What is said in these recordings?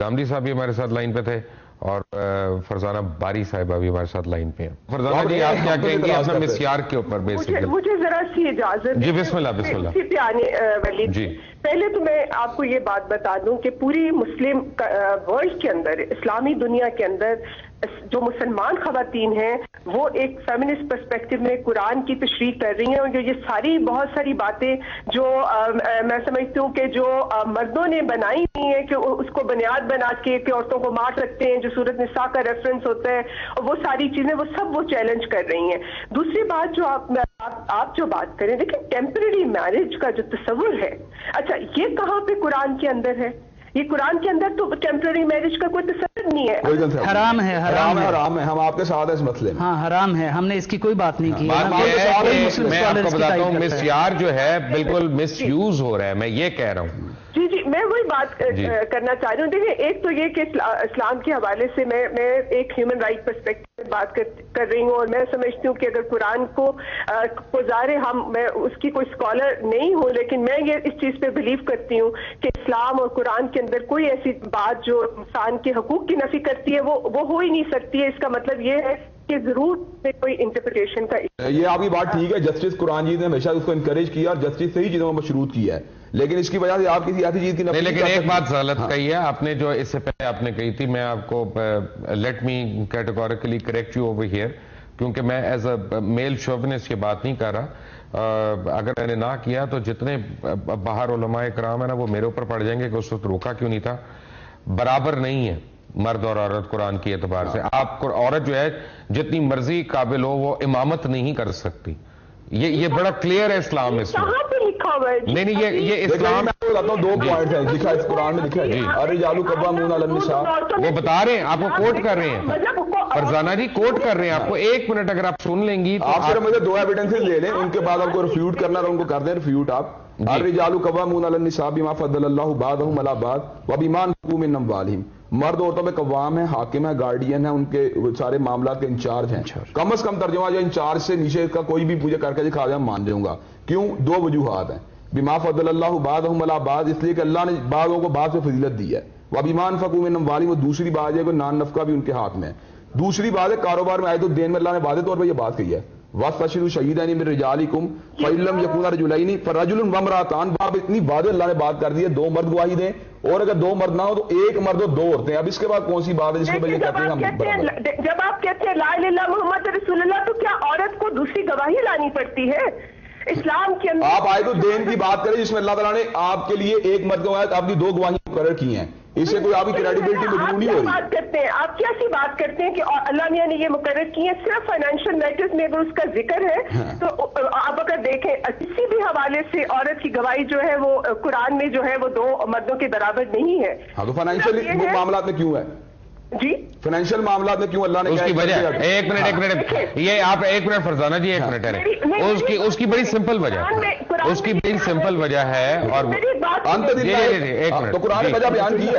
गामदी साहब भी हमारे साथ लाइन पे थे और फरजाना बारी साहिबा भी हमारे साथ लाइन पे हैं। फरजाना जी, आप क्या कहेंगे अपना मिस्यार के ऊपर बेसिकली? मुझे जरा सी इजाजत जी, बिस्मिल्लाह बिस्मिल्लाह पे आने वाली जी। पहले तो मैं आपको ये बात बता दूं कि पूरी मुस्लिम वर्ल्ड के अंदर, इस्लामी दुनिया के अंदर जो मुसलमान खवातीन हैं वो एक फेमिनिस्ट पर्सपेक्टिव में कुरान की तशरीह कर रही हैं, और जो ये सारी बहुत सारी बातें जो मैं समझती हूँ कि जो मर्दों ने बनाई हुई हैं कि उसको बुनियाद बना के कि औरतों को मार सकते हैं, जो सूरत निसा का रेफरेंस होता है और वो सारी चीजें वो सब वो चैलेंज कर रही हैं। दूसरी बात जो आप जो बात करें, देखिए टेम्पररी मैरिज का जो तस्वुर है, अच्छा ये कहाँ पे कुरान के अंदर है? ये कुरान के अंदर तो टेम्पररी मैरिज का कोई तस्वीर नहीं है। हराम है, हराम है, हराम है। हम आपके साथ है इस मसले में। हाँ, हराम है, हमने इसकी कोई बात नहीं की। बात ये है कि मैं आपको बताता हूँ, मिस्यार जो है बिल्कुल मिस यूज हो रहा है, मैं ये कह रहा हूँ। जी जी, मैं वही बात करना चाह रही हूँ। देखिए, एक तो ये कि इस्लाम के हवाले से मैं एक ह्यूमन राइट पर्सपेक्टिव में बात कर रही हूँ, और मैं समझती हूँ कि अगर कुरान को गुजारे मैं उसकी कोई स्कॉलर नहीं हूँ, लेकिन मैं ये इस चीज पे बिलीव करती हूँ कि इस्लाम और कुरान के अंदर कोई ऐसी बात जो इंसान के हकूक की नफी करती है वो हो ही नहीं सकती है। इसका मतलब ये है कि जरूर कोई इंटरप्रिटेशन का। ये आपकी बात ठीक है, जस्टिस कुरान जी ने हमेशा उसको इनकरेज किया और जस्टिस सही चीजों में मशरूत किया है, लेकिन इसकी वजह से आप किसी ऐसी चीज की नहीं, लेकिन एक बात गलत कही है आपने, जो इससे पहले आपने कही थी। मैं आपको let me categorically correct you over here, क्योंकि मैं एज अ मेल शोविनिस्ट ये बात नहीं कर रहा। अगर मैंने ना किया तो जितने बाहर उलमाए कराम है ना, वो मेरे ऊपर पड़ जाएंगे कि उस वक्त रोका क्यों नहीं था। बराबर नहीं है मर्द और औरत कुरान की एतबार से। आप औरत जो है जितनी मर्जी काबिल हो वो इमामत नहीं कर सकती। ये बड़ा क्लियर है इस्लाम में। कहाँ पे लिखा हुआ है? नहीं, ये इस्लाम में बताता हूँ, 2 पॉइंट है लिखा है इस कुरान में, लिखा है अरे जालू कव्वामून अलन निसा। वो बता रहे हैं, आपको कोट कर रहे हैं फरजाना जी, कोट कर रहे हैं आपको। 1 मिनट अगर आप सुन लेंगी तो आप सिर्फ मुझे 2 एविडेंसेस ले लें, उनके बाद आपको रिफ्यूट करना है, उनको कर दें रिफ्यूट आप। अरे जालू कव्वामून अलन निसा बिमा फद्दलल्लाहु बादहुम अला बाद व बिमा अनफक़ू मिन अम्वालिहिम। मर्द औरतों पे कव्वाम है, हाकिम है, गार्डियन है, उनके सारे मामला के इंचार्ज हैं। कम से कम तर्जुमा जो इंचार्ज से नीचे का कोई भी पूजा करके दिखा जाए मान जाऊंगा। क्यों? 2 वजूहात हैं। बिमा फद्दलल्लाहु बादहुम अला बाद, इसलिए कि अल्लाह ने बादों को बाद से फजीलत दी है। व बिमा अनफ़क़ू मिन अम्वालिहिम, वो दूसरी बात है कि नान नफका भी उनके हाथ में है। दूसरी बात है कारोबार में आए तो देन में अल्लाह ने वादे तौर पर यह बात कही है, वस्तशहिदू शहीदैन मिन रिजालिकुम फ़इल्लम यकुना रजुलैनि फ़रजुलुन व इम्रअतान। बाप इतनी वादे अल्लाह ने बात कर दी है, 2 मर्द गवाही दें, और अगर 2 मर्द ना हो तो 1 मर्द और 2 औरतें। अब इसके बाद कौन सी बात है जिसके बाद ये कहते हैं हम बराबर? जब आप कहते हैं ला इलाहा इल्लल्लाह मुहम्मद रसूलुल्लाह, तो क्या औरत को दूसरी गवाही लानी पड़ती है इस्लाम के अंदर? आप आए तो देन की बात करें जिसमें अल्लाह ताला ने आपके लिए 1 मर्द गवाह आपकी 2 गवाही मुकर्रर की हैं। इससे कोई आपकी क्रेडिबिलिटी मजबूर नहीं हो रही। बात करते हैं आप कैसी बात करते हैं कि अल्लाह मियां ने ये मुकर्रर की है? सिर्फ फाइनेंशियल मैटर्स में अगर उसका जिक्र है तो आप अगर देखें किसी भी हवाले से औरत की गवाही जो है वो कुरान में जो है वो 2 मर्दों के बराबर नहीं है। हाँ, तो फाइनेंशियल मामला में क्यों है जी? फाइनेंशियल मामला में क्यों अल्लाह ने उसकी वजह? एक मिनट ये आप 1 मिनट फरजाना जी, 1 मिनट है। उसकी बड़ी सिंपल वजह, उसकी बड़ी सिंपल वजह है। और तो कुरान ने वजह बयान की है, ये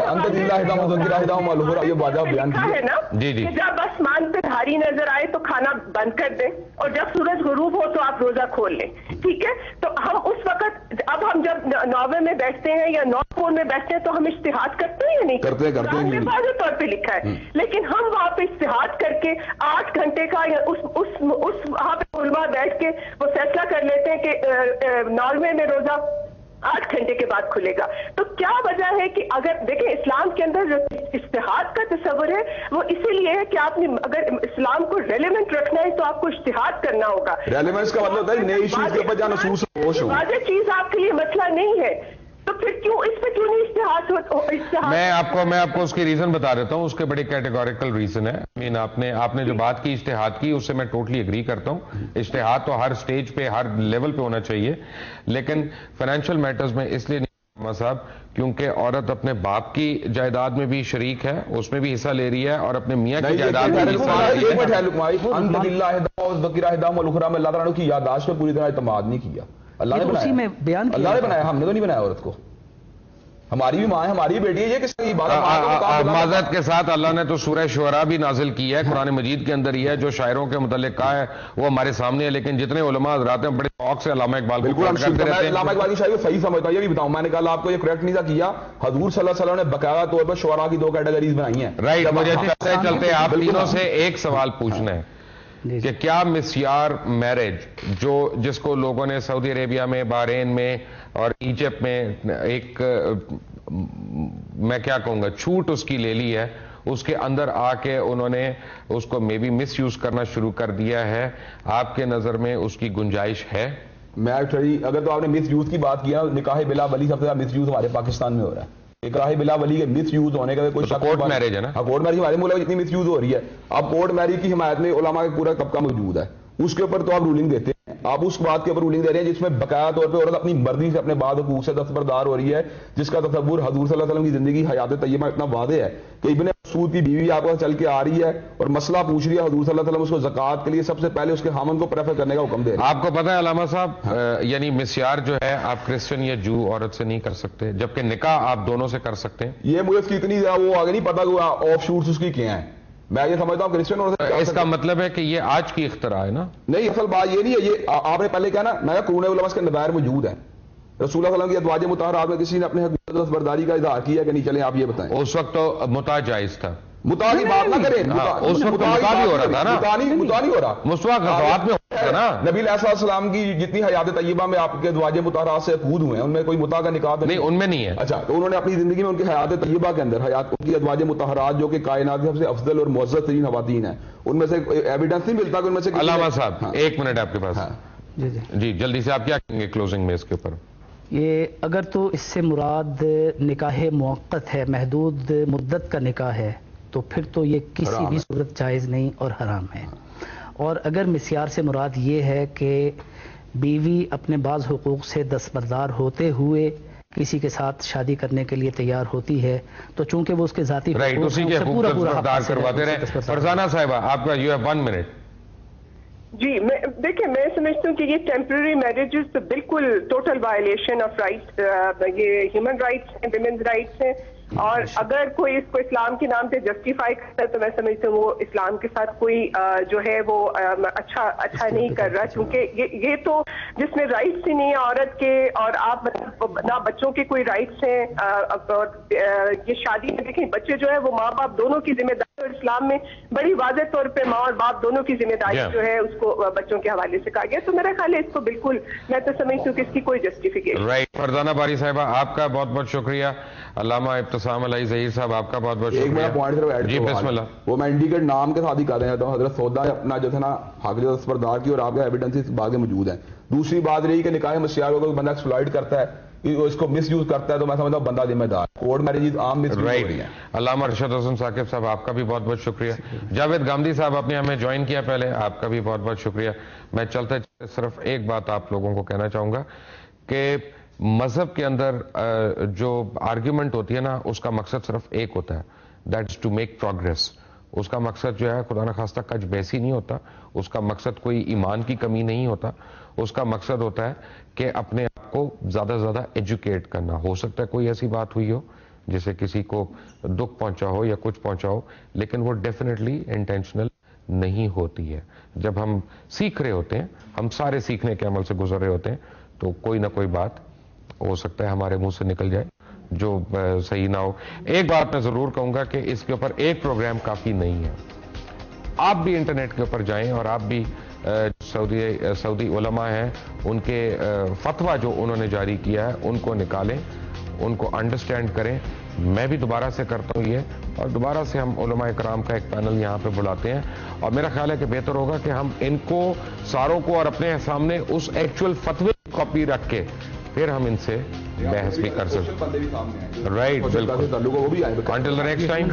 वजह बयान की है ना जी जी। जब आसमान पे धारी नजर आए तो खाना बंद कर दें, और जब सूरज गुरूब हो तो आप रोजा खोल लें, ठीक है? तो हम उस वक्त, अब हम जब नॉर्वे में बैठते हैं या नॉर्थ पोल में बैठते हैं तो हम इज्तिहाद करते हैं या नहीं करते हैं वाज़ेह तौर पे लिखा है। लेकिन हम वहां पे इज्तिहाद करके 8 घंटे का या उस वहां पे उलमा बैठ के वो फैसला कर लेते हैं कि नॉर्वे में रोजा 8 घंटे के बाद खुलेगा। तो क्या वजह है कि अगर देखें इस्लाम के अंदर जो इज्तिहाद का तस्वर है वो इसीलिए है कि आपने अगर इस्लाम को रेलेवेंट रखना है तो आपको इज्तिहाद करना होगा। रेलेवेंस का मतलब है नई इश्यूज के ऊपर जाना, वाज़ेह चीज आपके लिए मसला नहीं है, तो फिर क्यों इस पे क्यों नहीं इज्तिहाद? मैं आपको उसकी रीजन बता देता हूं। उसके बड़े कैटेगोरिकल रीजन है। मीन आपने जो बात की इज्तिहाद की, उससे मैं टोटली एग्री करता हूं। इज्तिहाद तो हर स्टेज पे हर लेवल पे होना चाहिए, लेकिन फाइनेंशियल मैटर्स में इसलिए नहीं साहब, क्योंकि औरत अपने बाप की जायदाद में भी शरीक है, उसमें भी हिस्सा ले रही है, और अपने मियां की जायदाद में हिस्सा ले रही है। अल्लाह ताला की याददाश्त पे पूरी तरह इत्मीनान नहीं किया। अल्लाह ने बनाया, हमने तो नहीं बनाया औरत को। ہماری بھی ماں ہے, ہماری بیٹی ہے, یہ کس کی بات ہے؟ معذرت کے ساتھ اللہ نے تو سورہ شعراء بھی نازل کی ہے, قرآن مجید کے اندر ہی ہے, جو شاعروں کے متعلق کہا ہے وہ ہمارے سامنے ہے. لیکن جتنے علماء حضرات ہیں بڑے شوق سے علامہ اقبال کو بالکل کرتے رہتے ہیں. علامہ اقبال کی شاعری صحیح سمجھتا ہوں. یہ بھی بتاؤں, میں نے کہا آپ کو یہ کریکٹ نہیں تھا کیا, حضور صلی اللہ علیہ وسلم نے باقاعدہ طور پر شعراء کی 2 کیٹیگریز بنائی ہیں. رائٹ, مجھے چلتے آپ تینوں سے ایک سوال پوچھنا ہے کہ کیا مسیار میرج جس کو لوگوں نے سعودی عربیہ میں, بحرین میں اور ایجپٹ میں ایک میں کیا کہوں گا چھوٹ اس کی لے لی ہے, اس کے اندر آ کے انہوں نے اس کو مے بی مس یوز کرنا شروع کر دیا ہے, آپ کے نظر میں اس کی گنجائش ہے؟ میں اگر تو آپ نے مس یوز کی بات کیا, نکاح بلا ولی سب سے زیادہ مس یوز ہمارے پاکستان میں ہو رہا ہے. نکاح بلا ولی کے مس یوز ہونے کا کوئی شک, کورٹ میرج ہے نا, کورٹ میرج ہمارے ملک میں جتنی مس یوز ہو رہی ہے. اب کورٹ میرج کی حمایت میں علماء کا پورا طبقہ موجود ہے, اس کے اوپر تو آپ رولنگ دیتے ہیں. آپ اس بات کے اوپر رولنگ دے رہے ہیں جس میں بقایا طور پہ عورت اپنی مرضی سے اپنے بعد حقوق سے دستبردار ہو رہی ہے, جس کا تصور حضور صلی اللہ علیہ وسلم کی زندگی حیات طیبہ اتنا واضح ہے کہ ابن مسعود کی بیوی آپ کو چل کے آ رہی ہے اور مسئلہ پوچھ رہی ہے, حضور صلی اللہ علیہ وسلم اس کو زکوٰۃ کے لیے سب سے پہلے اس کے خامن کو پریفر کرنے کا حکم دے رہے ہیں. آپ کو پتہ ہے علامہ صاحب, یعنی مسیار جو ہے آپ کرسچن یا جو عورت سے نہیں کر سکتے, جبکہ نکاح آپ دونوں سے کر سکتے ہیں. یہ مجھے اس کی اتنی وہ آگے نہیں پتا کہ آف شوٹس اس کی کیا ہیں. میں یہ سمجھتا ہوں کرسچن اور اس کا مطلب ہے کہ یہ آج کی اختراع ہے نا. نہیں, اصل بات یہ نہیں ہے. یہ آپ نے پہلے کہا نا, میں قرون علماء کے نظائر موجود ہیں. رسول اللہ صلی اللہ علیہ وسلم کی ازواج مطہرات میں کسی نے اپنے حقوق برداری کا اظہار کیا کہ نہیں؟ چلیں آپ یہ بتائیں. اس وقت تو متاع جائز تھا. متاع کی بات نہ کریں, اس وقت متاع بھی ہو رہا تھا نا, متاع نہیں ہو رہا, مسوا غزوات میں ہوتا تھا نا. نبی علیہ السلام کی جتنی حیات طیبہ میں آپ کے ازواج مطہرات سے عقود ہوئے ہیں, ان میں کوئی متاع کا نکاح نہیں, ان میں نہیں ہے. اچھا, تو انہوں نے اپنی زندگی میں ان کی حیات طیبہ کے اندر ان کی ازواج مطہرات جو کہ کائنات کی سب سے افضل اور معزز ترین خواتین ہیں, ان میں سے ایویڈنس نہیں ملتا کہ ان میں سے. علامہ صاحب 1 منٹ آپ کے پاس. جی جلدی سے آپ کیا کہیں گے کلوزنگ میں اس کے اوپر؟ یہ اگر تو اس سے مراد نکاح موقت ہے, محدود مدت کا نکاح ہے, تو پھر تو یہ کسی بھی صورت جائز نہیں اور حرام ہے. اور اگر مسیار سے مراد یہ ہے کہ بیوی اپنے بعض حقوق سے دستبردار ہوتے ہوئے کسی کے ساتھ شادی کرنے کے لیے تیار ہوتی ہے, تو چونکہ وہ اس کے ذاتی حقوق سے پورا دستبردار کرواتے رہے. فرزانہ صاحبہ آپ کا یو ہیو 1 منٹ. جی, دیکھیں میں سمجھتی ہوں کہ یہ ٹیمپرری میرجز تو بالکل ٹوٹل وائلیشن آف رائٹس, یہ ہیومن رائٹس ہیں, ویمنز رائٹس ہیں, اور اگر کوئی اس کو اسلام کے نام سے جسٹیفائی کرتا ہے تو میں سمجھتی ہوں وہ اسلام کے ساتھ کوئی جو ہے وہ اچھا نہیں کر رہا, کیونکہ یہ تو جس میں رائٹس ہی نہیں ہے عورت کے, اور آپ نہ بچوں کے کوئی رائٹس ہیں. اور یہ شادی میں دیکھیں بچے جو ہے وہ ماں باپ دونوں کی ذمہ داری, اور اسلام میں بڑی واضح طور پہ ماں اور باپ دونوں کی ذمہ داری جو ہے اس کو بچوں کے حوالے سے کہا گیا. تو میرا خیال ہے اس کو بالکل میں تو سمجھتی ہوں کہ اس کی کوئی جسٹیفیکیشن. رائٹ, فرزانہ باری صاحبہ آپ کا بہت بہت شکریہ. علامہ ابتسام علی ظہیر صاحب آپ کا بہت بہت شکریہ. ایک میرا پوائنٹ صرف ایڈ, جی بسم اللہ. وہ میں انڈیکیٹ نام کے ساتھ ہی کر رہا ہوں, حضرت سودا نے اپنا جو تھا نا حق جو دستبردار کی, اور آپ کے ایویڈنس باغ موجود ہیں. دوسری بات رہی کہ نکاح مسیار کو بندہ ایکسپلائٹ کرتا ہے, اس کو مس یوز کرتا ہے, تو میں سمجھتا ہوں بندہ ذمہ دار. کورٹ میرجز عام مس یوز ہو رہی ہیں. علامہ ارشد حسن ثاقب صاحب آپ کا بھی بہت بہت شکریہ. جاوید گامدی صاحب آپ نے ہمیں جوائن کیا پہلے, آپ کا بھی بہت بہت شکریہ. میں چلتے چلتے صرف ایک بات آپ لوگوں کو کہنا چاہوں گا کہ مذہب کے اندر جو آرگیومنٹ ہوتی ہے نا, اس کا مقصد صرف ایک ہوتا ہے, that is to make progress. اس کا مقصد جو ہے خدا نخواستہ کج بیسی نہیں ہوتا, اس کا مقصد کوئی ایمان کی کمی نہیں ہوتا, اس کا مقصد ہوتا ہے کہ اپنے آپ کو زیادہ سے زیادہ ایجوکیٹ کرنا. ہو سکتا ہے کوئی ایسی بات ہوئی ہو جسے کسی کو دکھ پہنچا ہو یا کچھ پہنچا ہو, لیکن وہ ڈیفینیٹلی انٹینشنل نہیں ہوتی ہے. جب ہم سیکھ رہے ہوتے ہیں, ہم سارے سیکھنے کے عمل سے گزر رہے ہوتے ہیں, تو کوئی نہ کوئی بات ہو سکتا ہے ہمارے منہ سے نکل جائے جو صحیح نہ ہو. ایک بات میں ضرور کہوں گا کہ اس کے اوپر ایک کافی نہیں ہے. آپ بھی انٹرنیٹ کے اوپر جائیں اور آپ بھی سعودی علماء ہیں, ان کے فتویٰ جو انہوں نے جاری کیا ہے ان کو نکالیں, ان کو انڈرسٹینڈ کریں. میں بھی دوبارہ سے کرتا ہوں یہ, اور دوبارہ سے ہم علماء کرام کا ایک پینل یہاں پہ بلاتے ہیں, اور میرا خیال ہے کہ بہتر ہوگا کہ ہم ان کو ساروں کو اور اپنے سامنے اس ایکچوئل فتوے کی کاپی رکھ کے پھر ہم ان سے بحث بھی کر سکتے ہیں. رائٹ, بالکل. انٹل دی نیکسٹ ٹائم,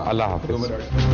اللہ حافظ.